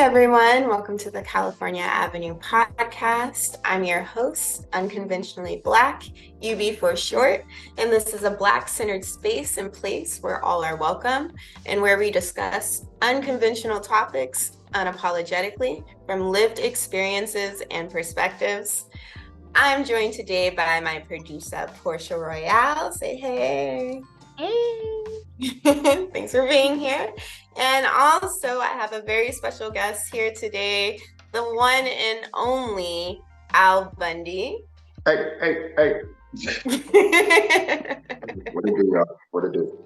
everyone. Welcome to the California Avenue podcast. I'm your host, Unconventionally Black, UB for short, and this is a Black-centered space and place where all are welcome and where we discuss unconventional topics unapologetically from lived experiences and perspectives. I'm joined today by my producer, PortiaDRoyale. Say hey. Hey. Thanks for being here. And also, I have a very special guest here today, the one and only Bundi. Hey. What it do, y'all? What it do?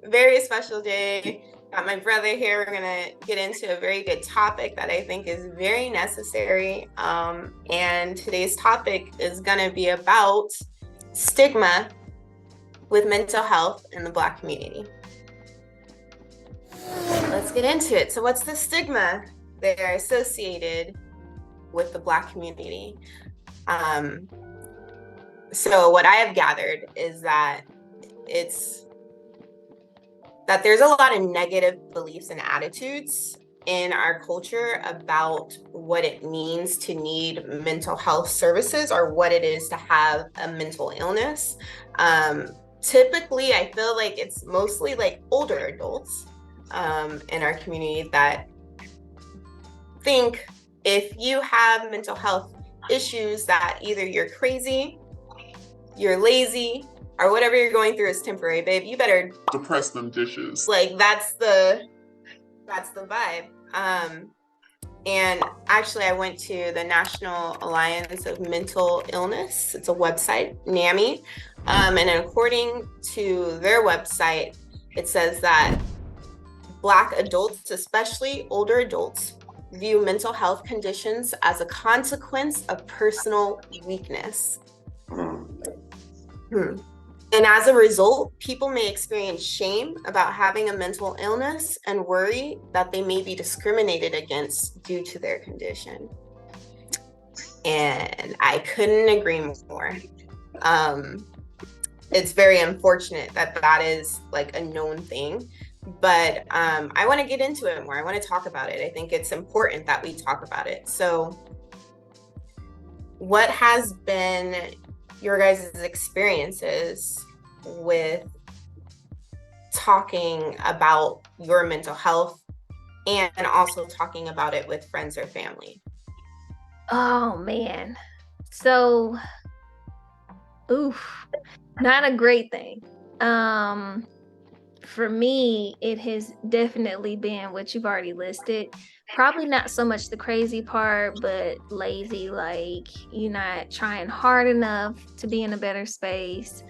Very special day. Got my brother here. We're gonna get into a very good topic that I think is very necessary. And today's topic is gonna be about stigma with mental health in the Black community. Let's get into it. So what's the stigma that are associated with the Black community? So what I have gathered is that there's a lot of negative beliefs and attitudes in our culture about what it means to need mental health services or what it is to have a mental illness. Typically, I feel like it's mostly like older adults in our community that think if you have mental health issues that either you're crazy, you're lazy, or whatever you're going through is temporary, babe. You better depress them dishes. Like that's the vibe. And actually, I went to the National Alliance of Mental Illness. It's a website, NAMI. And according to their website, it says that Black adults, especially older adults, view mental health conditions as a consequence of personal weakness. And as a result, people may experience shame about having a mental illness and worry that they may be discriminated against due to their condition. And I couldn't agree more. It's very unfortunate that that is like a known thing, but I want to get into it more. I want to talk about it. I think it's important that we talk about it. So what has been your guys' experiences with talking about your mental health and also talking about it with friends or family? Oh man. So not a great thing. For me, it has definitely been what you've already listed. Probably not so much the crazy part, but lazy, like you're not trying hard enough to be in a better space.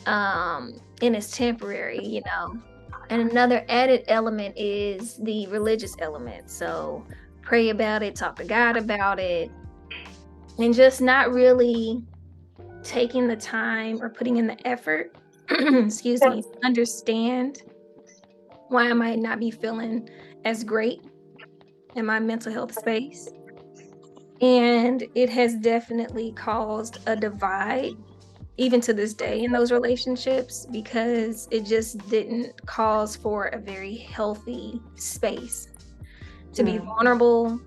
And it's temporary, And another added element is the religious element. So pray about it, talk to God about it, and just not really taking the time or putting in the effort, excuse me, to understand why I might not be feeling as great in my mental health space. And it has definitely caused a divide, even to this day, in those relationships, because it just didn't cause for a very healthy space to be vulnerable,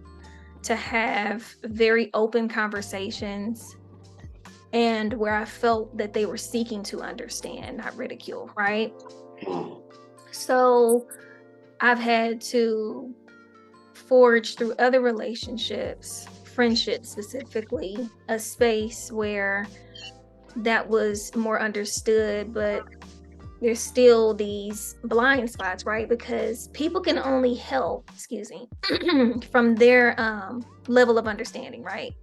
to have very open conversations, and where I felt that they were seeking to understand, not ridicule, right? So I've had to forge through other relationships, friendships specifically, a space where that was more understood, but there's still these blind spots, right? Because people can only help, from their level of understanding, right?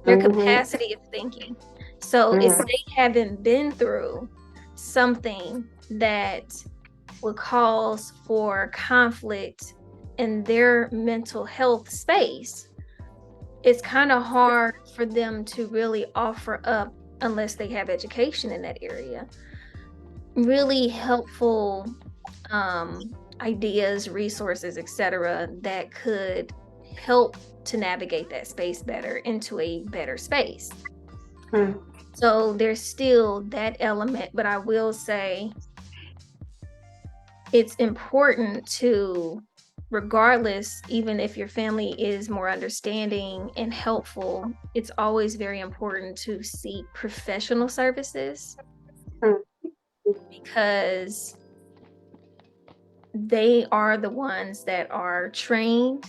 Their capacity of thinking. So if they haven't been through something that would cause for conflict in their mental health space, it's kind of hard for them to really offer up, unless they have education in that area, really helpful ideas, resources, etc., that could help to navigate that space better into a better space. So there's still that element, but I will say it's important to regardless, even if your family is more understanding and helpful, it's always very important to seek professional services because they are the ones that are trained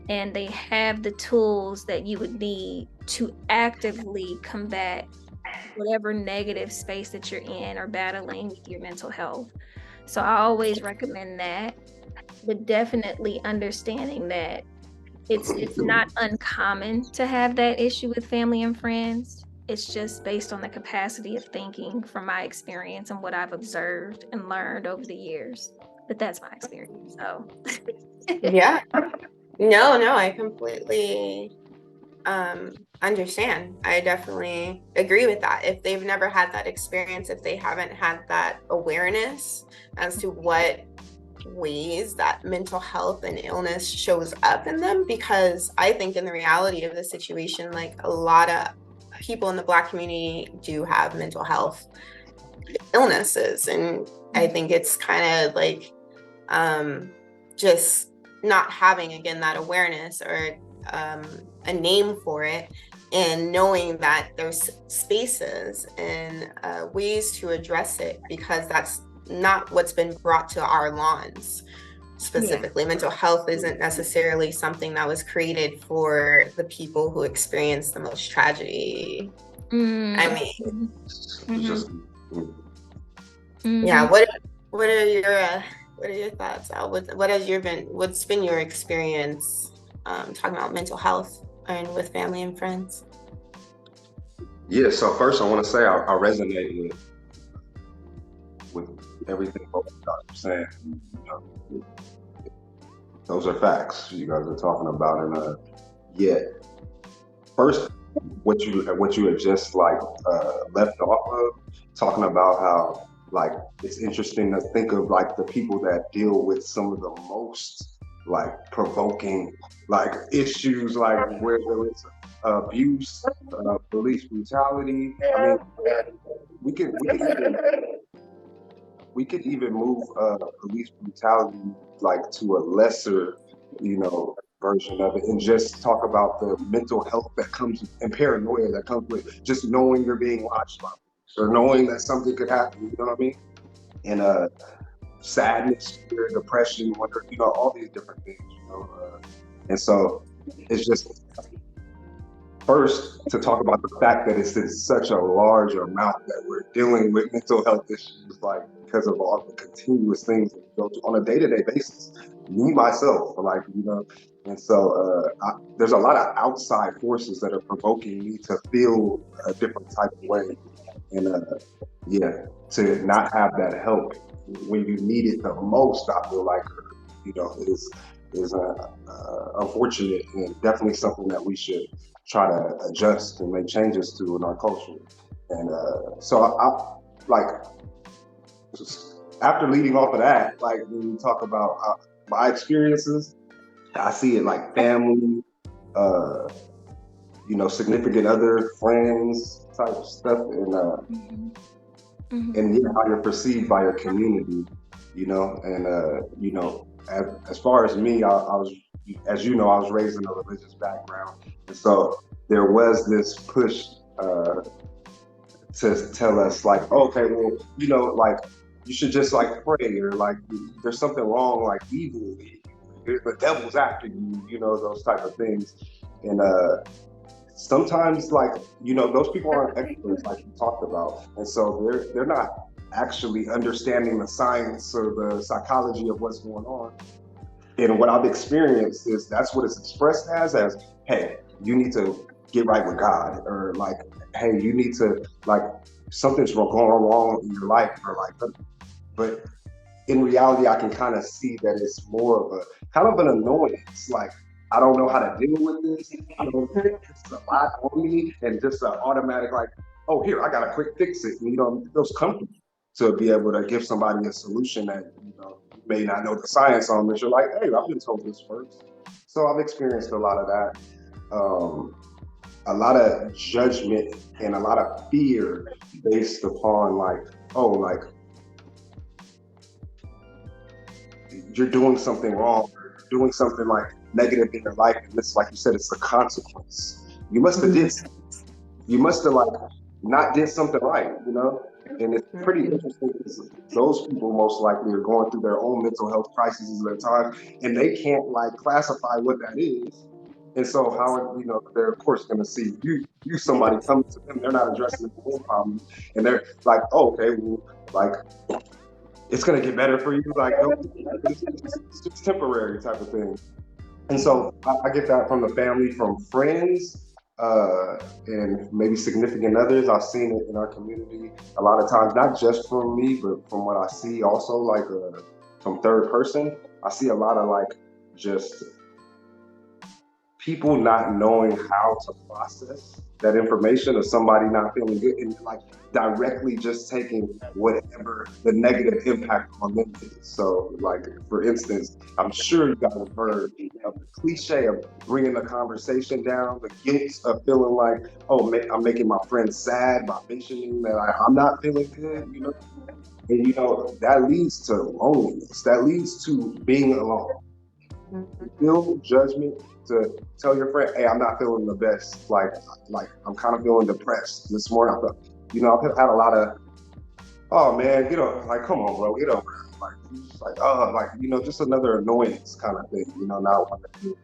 and they have the tools that you would need to actively combat whatever negative space that you're in or battling with your mental health. So I always recommend that, but definitely understanding that it's not uncommon to have that issue with family and friends. It's just based on the capacity of thinking from my experience and what I've observed and learned over the years. But that's my experience. So Yeah. No, I completely understand. I definitely agree with that. If they've never had that experience, if they haven't had that awareness as to what ways that mental health and illness shows up in them, because I think in the reality of the situation, like a lot of people in the Black community do have mental health illnesses, and I think it's kind of like just not having, again, that awareness or a name for it, and knowing that there's spaces and ways to address it, because that's not what's been brought to our lawns specifically. Mental health isn't necessarily something that was created for the people who experience the most tragedy. I mean, yeah. What are your thoughts, Al? What's been your experience talking about mental health and with family and friends? Yeah, so first I want to say I resonate with everything both of y'all are saying. You know, those are facts you guys are talking about, and yeah. First, what you had just like left off of, talking about how like it's interesting to think of like the people that deal with some of the most like provoking like issues, like where there is abuse, police brutality. I mean, we could even move police brutality like to a lesser, you know, version of it, and just talk about the mental health that comes and paranoia that comes with just knowing you're being watched by police, or knowing that something could happen. You know what I mean? And sadness, fear, depression, wonder, you know, all these different things. You know, and so it's just first to talk about the fact that it's in such a large amount that we're dealing with mental health issues, like because of all the continuous things that we go through on a day-to-day basis. Me, myself, like, you know, and so there's a lot of outside forces that are provoking me to feel a different type of way. And yeah, to not have that help when you need it the most, I feel like, you know, is unfortunate, and definitely something that we should try to adjust and make changes to in our culture. And so I like, after leading off of that, like when you talk about my experiences, I see it like family, you know, significant other, friends type stuff, and yeah, how you're perceived by your community, you know. And you know, as far as me, I was, as you know, I was raised in a religious background, and so there was this push to tell us like, okay, well, you know, like you should just like pray, or like there's something wrong, like evil, the devil's after you, you know, those type of things. And sometimes, like, you know, those people aren't experts like you talked about, and so they're not actually understanding the science or the psychology of what's going on. And what I've experienced is that's what it's expressed as, hey, you need to get right with God, or like, hey, you need to, like, something's going wrong in your life, or like, but in reality, I can kind of see that it's more of a kind of an annoyance. Like, I don't know how to deal with this. I don't think it's a lot on me, and just an automatic like, oh, here, I got to quick fix it. And, you know, it feels comfortable to be able to give somebody a solution that, you know, you may not know the science on, but you're like, hey, I've been told this first. So I've experienced a lot of that. A lot of judgment and a lot of fear based upon like, oh, like, you're doing something wrong, or you're doing something like negative in your life, and it's like you said, it's the consequence. You must have did something. You must have like not did something right, you know? And it's pretty interesting because those people most likely are going through their own mental health crises at a time, and they can't like classify what that is. And so how, you know, they're of course going to see you somebody coming to them, they're not addressing the own problem, and they're like, oh, okay, well, like it's going to get better for you, like it's just temporary type of thing. And so I get that from the family, from friends, and maybe significant others. I've seen it in our community a lot of times, not just from me, but from what I see also, like from third person. I see a lot of like just people not knowing how to process that information of somebody not feeling good, and like directly just taking whatever the negative impact on them is. So like, for instance, I'm sure you guys have heard of the cliche of bringing the conversation down, the guilt of feeling like, oh, I'm making my friend sad by mentioning that I'm not feeling good, you know? And you know, that leads to loneliness, that leads to being alone. Feel judgment to tell your friend, hey, I'm not feeling the best. Like I'm kind of feeling depressed this morning. I've had a lot of, oh man, like, come on, bro, get over it. Like, just like, oh, like, just another annoyance kind of thing, not one to do.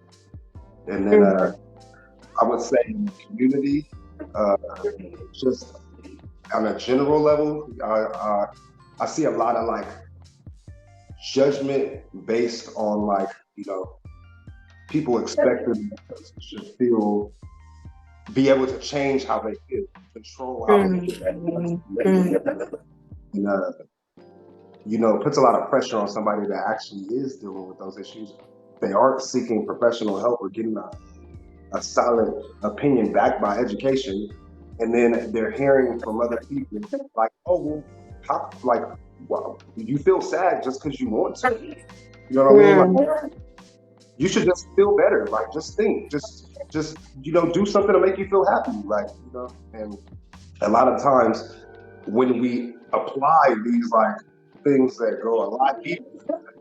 And then I would say in the community, just on a general level, I see a lot of like judgment based on like, people expecting to be able to change how they feel, control how they feel. And, puts a lot of pressure on somebody that actually is dealing with those issues. They aren't seeking professional help or getting a solid opinion backed by education. And then they're hearing from other people like, oh, well, well, you feel sad just because you want to. You know what I mean? Like, you should just feel better. Like, just think, just do something to make you feel happy. Like, and a lot of times when we apply these like things that go a lot deeper,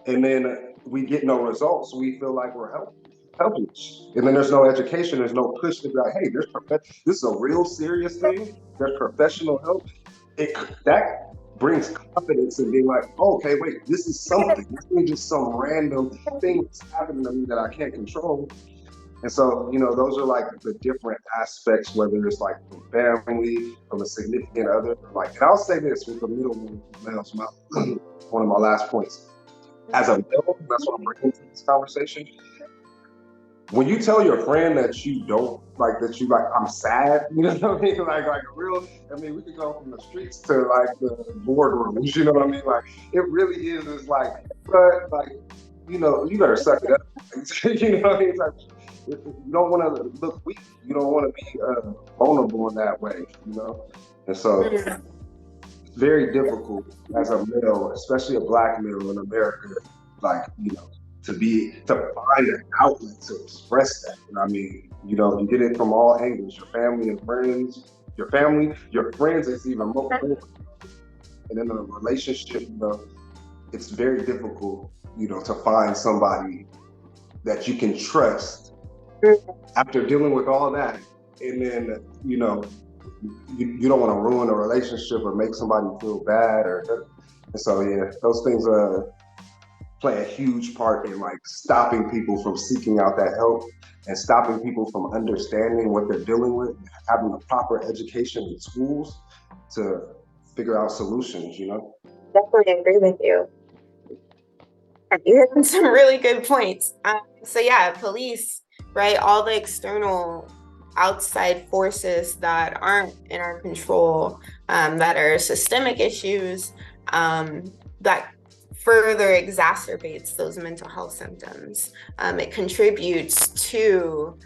and then we get no results, we feel like we're helpless. And then there's no education, there's no push to be like, hey, this is a real serious thing. There's professional help. That brings confidence in being like, oh, okay, wait, this is something. This isn't just some random thing that's happening to me that I can't control. And so, those are like the different aspects, whether it's like from family, from a significant other. Like, and I'll say this with the middle males, one of my last points. As a male, that's what I'm bringing to this conversation. When you tell your friend that you don't like, I'm sad, you know what I mean? Like a real, we could go from the streets to like the boardrooms, you know what I mean? Like, it really is, it's like, but like, you better suck it up. You know what I mean? It's like, you don't want to look weak. You don't want to be vulnerable in that way, And so it's very difficult as a male, especially a Black male in America, like, to find an outlet to express that. You get it from all angles, your family and friends, your friends, it's even more important. And in a relationship, it's very difficult, to find somebody that you can trust after dealing with all that. And then, you don't want to ruin a relationship or make somebody feel bad and so, yeah, those things play a huge part in like stopping people from seeking out that help and stopping people from understanding what they're dealing with, having the proper education and tools to figure out solutions, Definitely agree with you. You hit some really good points. So yeah, police, right? All the external outside forces that aren't in our control, that are systemic issues, that further exacerbates those mental health symptoms. It contributes to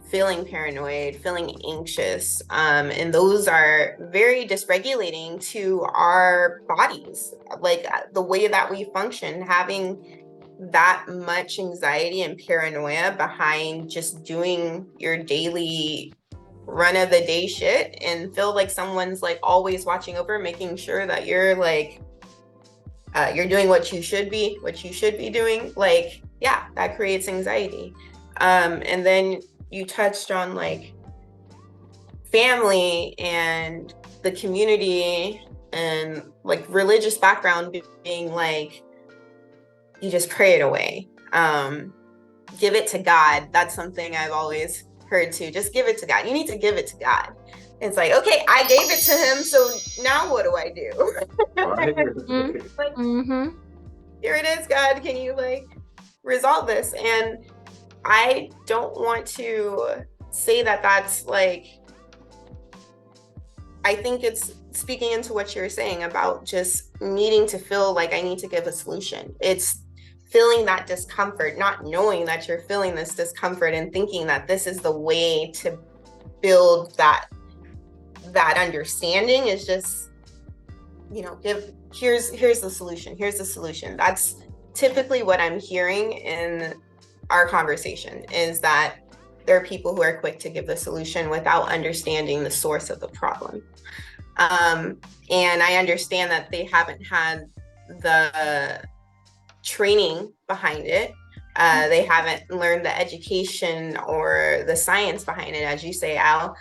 feeling paranoid, feeling anxious, and those are very dysregulating to our bodies. Like the way that we function, having that much anxiety and paranoia behind just doing your daily run of the day shit and feel like someone's like always watching over, making sure that you're like you're doing what you should be doing, like, yeah, that creates anxiety. And then you touched on like family and the community and like religious background being like, you just pray it away. Give it to God. That's something I've always heard too. Just give it to God. You need to give it to God. It's like, okay, I gave it to him, so now what do I do? Right. Like, Mm-hmm. here it is, God. Can you like resolve this? And I don't want to say that that's like, I think it's speaking into what you're saying about just needing to feel like I need to give a solution. It's feeling that discomfort, not knowing that you're feeling this discomfort and thinking that this is the way to build that understanding is just, you know, here's the solution. That's typically what I'm hearing in our conversation, is that there are people who are quick to give the solution without understanding the source of the problem. And I understand that they haven't had the training behind it. They haven't learned the education or the science behind it, as you say, Al.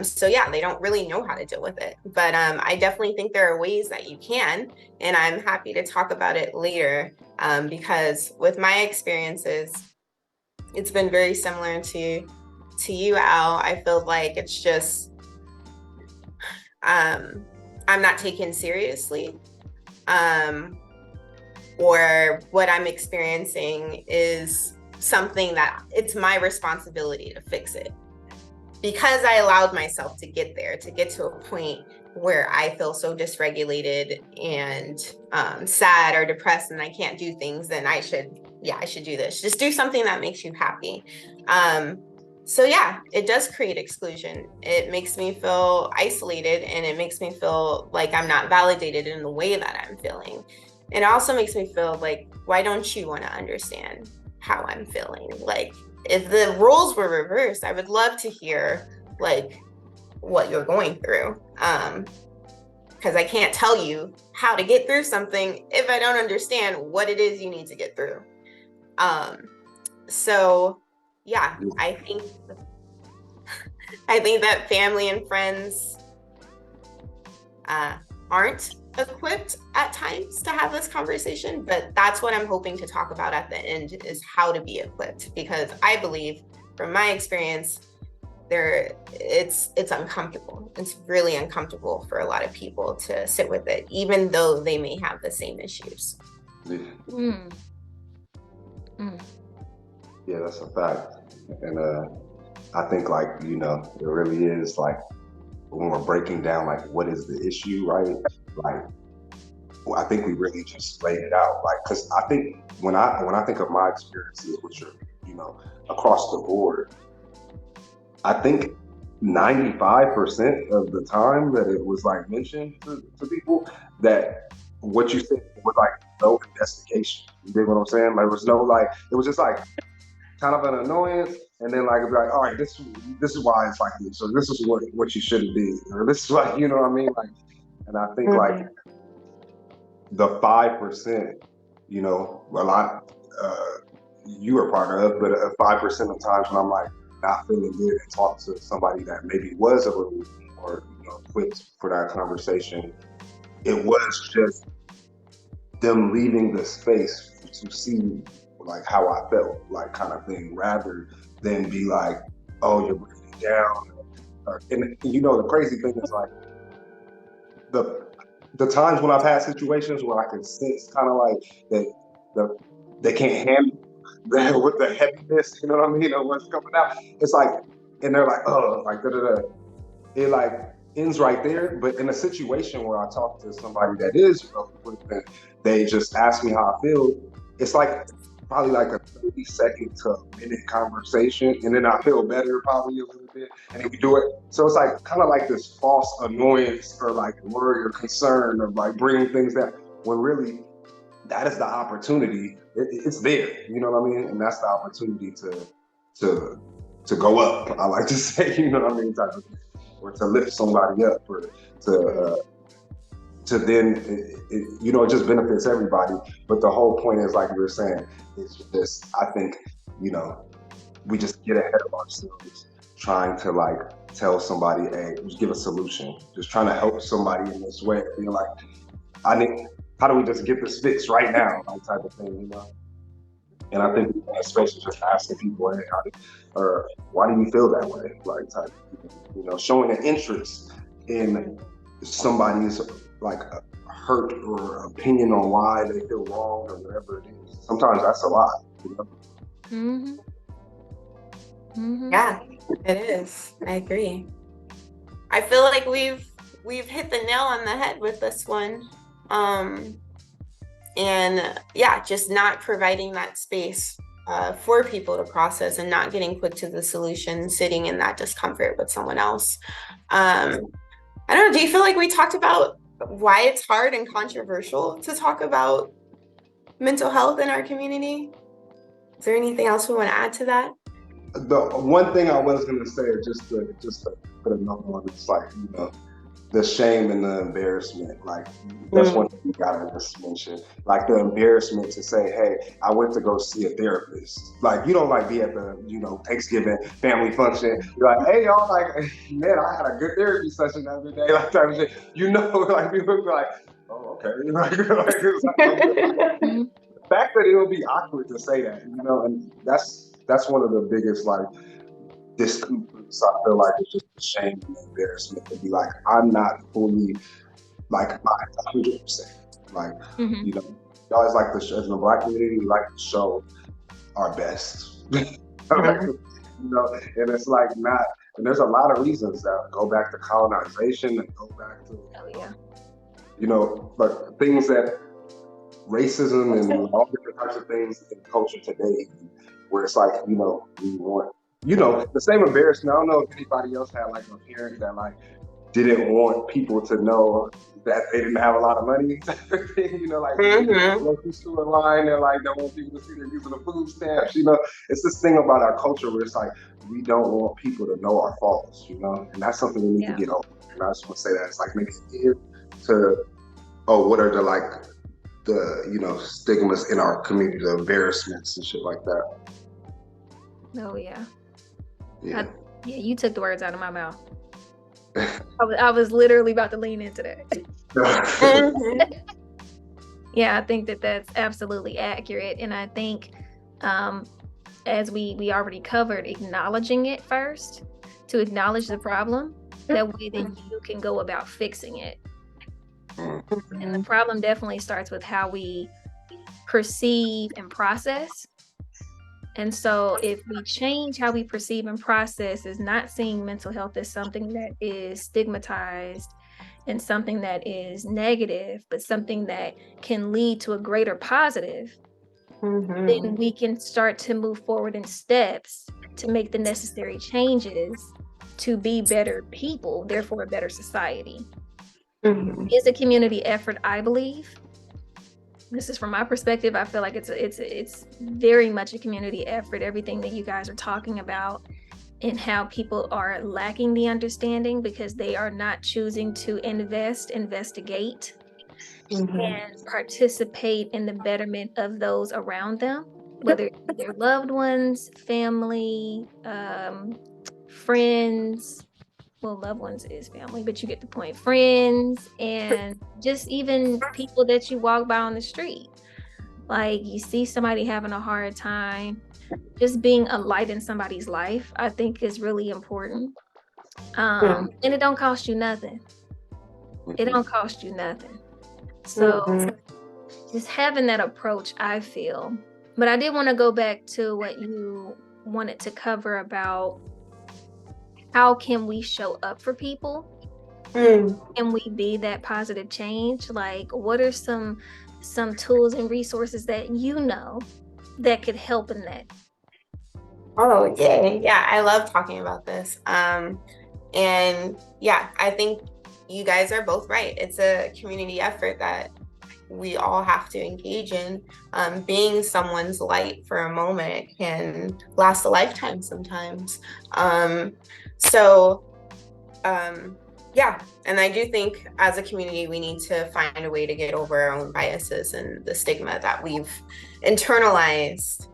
So yeah, they don't really know how to deal with it. But I definitely think there are ways that you can, and I'm happy to talk about it later, because with my experiences, it's been very similar to you, Al. I feel like it's just I'm not taken seriously. Or what I'm experiencing is something that it's my responsibility to fix it. Because I allowed myself to get there, to get to a point where I feel so dysregulated and sad or depressed and I can't do things, then I should do this. Just do something that makes you happy. So yeah, it does create exclusion. It makes me feel isolated, and it makes me feel like I'm not validated in the way that I'm feeling. It also makes me feel like, why don't you want to understand how I'm feeling? Like, if the roles were reversed, I would love to hear like what you're going through. Because I can't tell you how to get through something if I don't understand what it is you need to get through. So yeah, I think that family and friends aren't equipped at times to have this conversation, but that's what I'm hoping to talk about at the end, is how to be equipped, because I believe from my experience it's uncomfortable. It's really uncomfortable for a lot of people to sit with it, even though they may have the same issues. Yeah, that's a fact. And I think, like, you know, it really is like, when we're breaking down like what is the issue, right? Like, I think we really just laid it out. Like, because I think when I think of my experiences, which are, you know, across the board, I think 95% of the time that it was like mentioned to people, that what you said was like no investigation. You dig what I'm saying? Like, there was no, like, it was just like kind of an annoyance, and then like it'd be like, all right, this is why it's like this, or this is what you shouldn't be, or this is like, you know what I mean? Like, and I think like the 5%, you know, a lot you are part of, but 5% of times when I'm like not feeling good and talk to somebody that maybe was a little more, you know, equipped for that conversation, it was just them leaving the space to see like how I felt, like, kind of thing, rather than be like, oh, you're breaking down. And you know, the crazy thing is like the times when I've had situations where I can sense kind of like that they can't handle with the heaviness, you know what I mean, or what's coming out. It's like, and they're like, oh, like da da da. It like ends right there. But in a situation where I talk to somebody that is and they just ask me how I feel, it's like probably like a 30-second to a minute conversation, and then I feel better probably a little bit, and then we do it. So it's like kind of like this false annoyance or like worry or concern of like bringing things down, when really that is the opportunity. It's there, you know what I mean? And that's the opportunity to go up, I like to say, you know what I mean, type of thing, or to lift somebody up, or to to then, it just benefits everybody. But the whole point is, like you were saying, it's just, I think, we just get ahead of ourselves trying to like tell somebody, hey, just give a solution. Just trying to help somebody in this way. Being like, how do we just get this fixed right now? Like type of thing, And I think especially just asking people, hey, or why do you feel that way? Like type, showing an interest in somebody's like hurt or opinion on why they feel wrong or whatever it is. Sometimes that's a lot. Mm-hmm. Mm-hmm. Yeah, it is. I agree. I feel like we've hit the nail on the head with this one. And yeah, just not providing that space for people to process and not getting quick to the solution, sitting in that discomfort with someone else. I don't know, do you feel like we talked about why it's hard and controversial to talk about mental health in our community? Is there anything else we want to add to that? The one thing I was going to say, just to put another one, it's like, the shame and the embarrassment. Like, that's one thing you gotta just mention. Like the embarrassment to say, hey, I went to go see a therapist. Like, you don't like be at the, Thanksgiving family function. You're like, hey, y'all, like, man, I had a good therapy session the other day. Like, type of shit. Like, people be like, oh, okay. The fact that it'll be awkward to say that, and that's one of the biggest, like, discomforts. I feel like it's just a shame and embarrassment to be like, I'm not fully like 100%. Like, y'all is like as in the Black community, we like to show our best. And it's like not, and there's a lot of reasons that go back to colonization and go back to, but things that racism and all different types of things in culture today, where it's like, we want, the same embarrassment. I don't know if anybody else had like a parent that like didn't want people to know that they didn't have a lot of money, type of thing, like grocery store line, and like don't want people to see they're using the food stamps. It's this thing about our culture where it's like we don't want people to know our faults, and that's something we need to get over. And I just want to say that it's like maybe here to, what are the stigmas in our community, the embarrassments and shit like that. Oh yeah. Yeah. You took the words out of my mouth. I was literally about to lean into that. Yeah, I think that's absolutely accurate. And I think as we already covered, acknowledging it first, to acknowledge the problem, that way then you can go about fixing it. And the problem definitely starts with how we perceive and process. And so if we change how we perceive and process, is not seeing mental health as something that is stigmatized and something that is negative, but something that can lead to a greater positive, then we can start to move forward in steps to make the necessary changes to be better people, therefore a better society. It's a community effort, I believe. This is from my perspective. I feel like it's very much a community effort. Everything that you guys are talking about and how people are lacking the understanding because they are not choosing to investigate, and participate in the betterment of those around them, whether it's their loved ones, family, friends. Well, loved ones is family, but you get the point. Friends, and just even people that you walk by on the street. Like you see somebody having a hard time, just being a light in somebody's life, I think is really important. And it don't cost you nothing. It don't cost you nothing. So just having that approach, I feel. But I did want to go back to what you wanted to cover about how can we show up for people? Can we be that positive change? Like, what are some tools and resources that that could help in that? Oh, yeah. I love talking about this. And yeah, I think you guys are both right. It's a community effort that we all have to engage in. Being someone's light for a moment can last a lifetime sometimes. So Yeah, and I do think as a community, we need to find a way to get over our own biases and the stigma that we've internalized,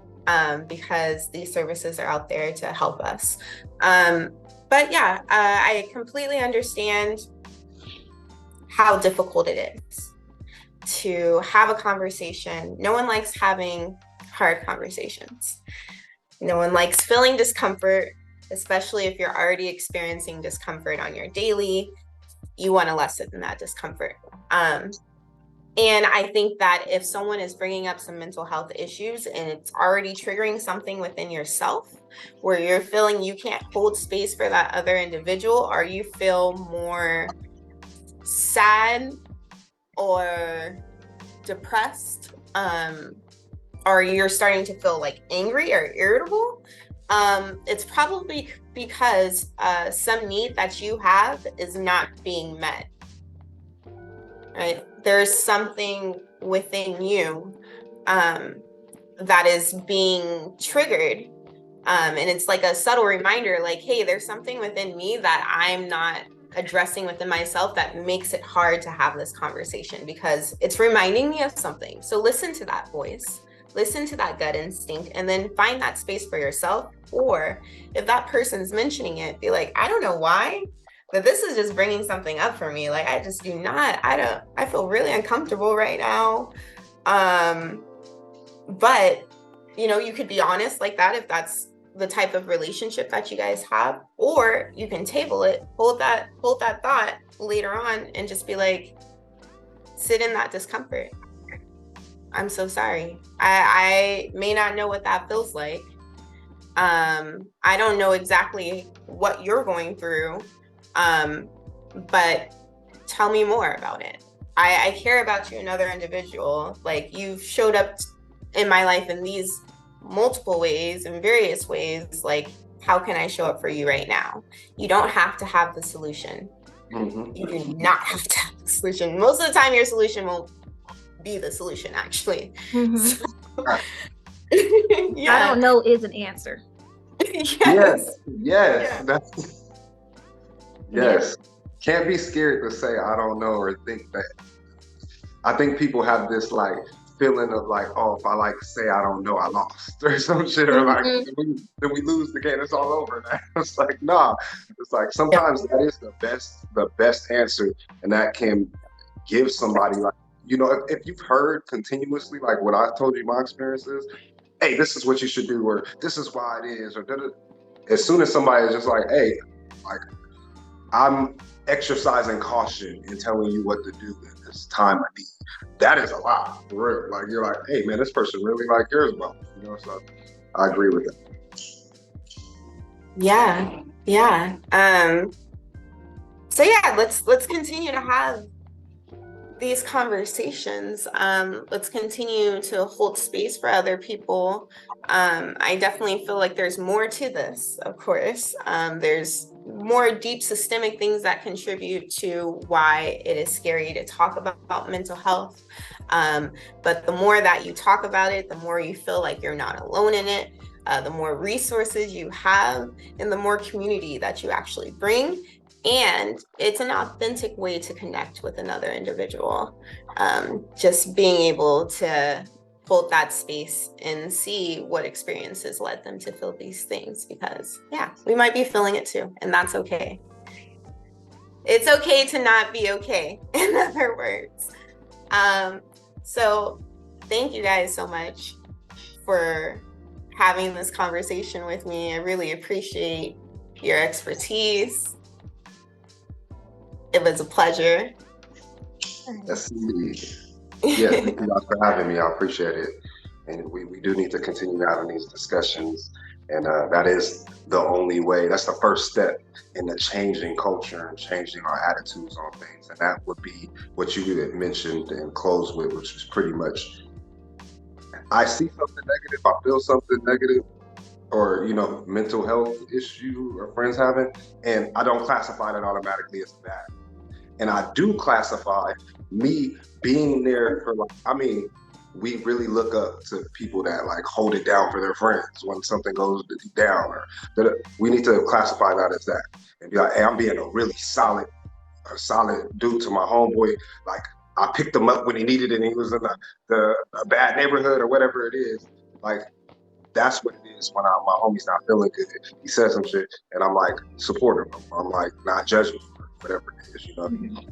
because these services are out there to help us. But yeah, I completely understand how difficult it is to have a conversation. No one likes having hard conversations. No one likes feeling discomfort, especially if you're already experiencing discomfort on your daily. You want to lessen that discomfort. And I think that if someone is bringing up some mental health issues and it's already triggering something within yourself where you're feeling you can't hold space for that other individual, or you feel more sad or depressed, or you're starting to feel like angry or irritable, it's probably because some need that you have is not being met, right? There's something within you that is being triggered. And it's like a subtle reminder, like, hey, there's something within me that I'm not addressing within myself that makes it hard to have this conversation because it's reminding me of something. So listen to that voice, listen to that gut instinct, and then find that space for yourself. Or if that person's mentioning it, be like, I don't know why, but this is just bringing something up for me. Like, I just do not, I feel really uncomfortable right now. But you could be honest like that if that's the type of relationship that you guys have, or you can table it, hold that thought later on and just be like, sit in that discomfort. I'm so sorry. I may not know what that feels like. I don't know exactly what you're going through, but tell me more about it. I care about you, another individual. Like, you've showed up in my life in these multiple ways, in various ways. Like, how can I show up for you right now? You don't have to have the solution. Mm-hmm. You do not have to have the solution. Most of the time, your solution won't be the solution, actually. Mm-hmm. So, yeah. I don't know is an answer. Yes. Yeah. Yes. Can't be scared to say I don't know or think that. I think people have this like feeling of like, oh, if I like say I don't know, I lost or some shit, or like then we lose the game, it's all over now. It's like, nah. It's like sometimes that is the best answer, and that can give somebody like, if you've heard continuously like what I told you my experience is, hey, this is what you should do, or this is why it is, or as soon as somebody is just like, hey, like, I'm exercising caution and telling you what to do in this time of need, that is a lot, for real. Like, you're like, hey man, this person really like cares about me, so I agree with that. Yeah. So yeah, let's continue to have these conversations. Let's continue to hold space for other people. I definitely feel like there's more to this, of course. There's more deep systemic things that contribute to why it is scary to talk about mental health. But the more that you talk about it, the more you feel like you're not alone in it. The more resources you have and the more community that you actually bring. And it's an authentic way to connect with another individual. Just being able to hold that space and see what experiences led them to feel these things, because we might be feeling it too, and that's okay. It's okay to not be okay, in other words. So thank you guys so much for having this conversation with me. I really appreciate your expertise. It was a pleasure. Yes, indeed. Yeah, thank you guys for having me. I appreciate it. And we do need to continue having these discussions. And that is the only way. That's the first step in the changing culture and changing our attitudes on things. And that would be what you had mentioned and closed with, which is pretty much, I see something negative, I feel something negative, or mental health issue or friends having, and I don't classify that automatically as bad. And I do classify me being there for we really look up to people that like hold it down for their friends when something goes down, or that we need to classify that as that and be like, hey, I'm being a really solid a solid dude to my homeboy. Like, I picked him up when he needed it and he was in a bad neighborhood or whatever it is. Like, that's what it is when my homie's not feeling good. He says some shit and I'm like, support him. I'm like, not judging for whatever it is, you know what I mean?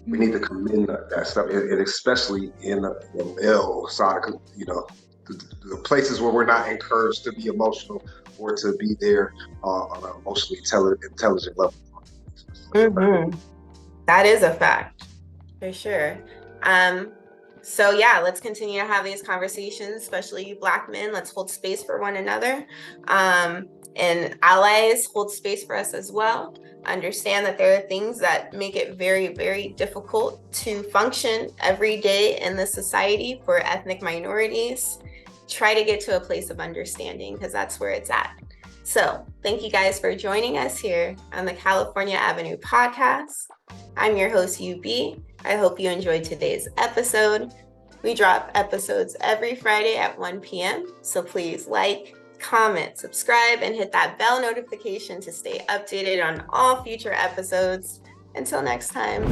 We need to commend that stuff, and especially in the male side, you know, the places where we're not encouraged to be emotional or to be there on an emotionally intelligent level. That is a fact, for sure. So yeah, let's continue to have these conversations, especially you Black men. Let's hold space for one another. And allies, hold space for us as well. Understand that there are things that make it very, very difficult to function every day in this society for ethnic minorities. Try to get to a place of understanding, because that's where it's at. So thank you guys for joining us here on the California Avenue podcast. I'm your host, UB. I hope you enjoyed today's episode. We drop episodes every Friday at 1 p.m. So please like, comment, subscribe, and hit that bell notification to stay updated on all future episodes. Until next time.